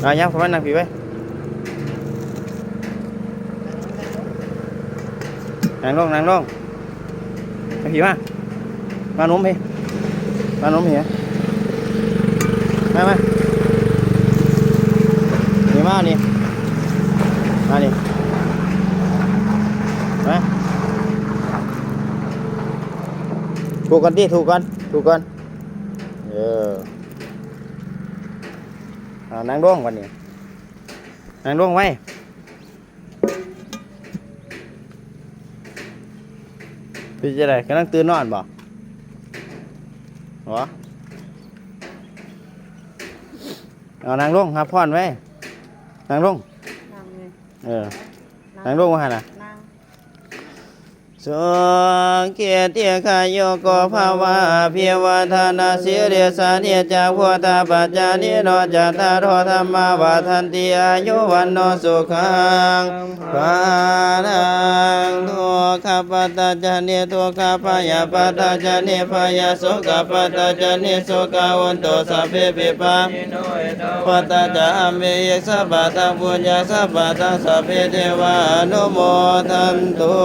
เอายับเข้ามานั่งผีไว้นั่งลงนั่งลงไปผีมานุ่มพี่มานุ่มผีมานี่มานี่มานี่มาถูกกันดิถูกกันนั่งร่วงวันนี้นั่งร่วงไว้พี่จะได้กำลังตื่นนอนบ่เหรอเอานั่งร่วงครับพ่อนไว้นั่งร่วงนั่งร่วงว่าไงน่ะสุเกียรติขายโยโกภาวะเพียวธนาสิเรสานิจาพุทธปัจจานิโนจัตตารโธรรมาวาทันติอายุวันโนสุขังปานังทุกขปัตตาจานิทุกขพยาปัตตาจานิพยาสุขปัตตาจานิสุขวันโตสัพเพปิปะปัตตาจามเมยสัพพะตังปุญญาสัพพะตังสัพเพเทวานุโมทันตุ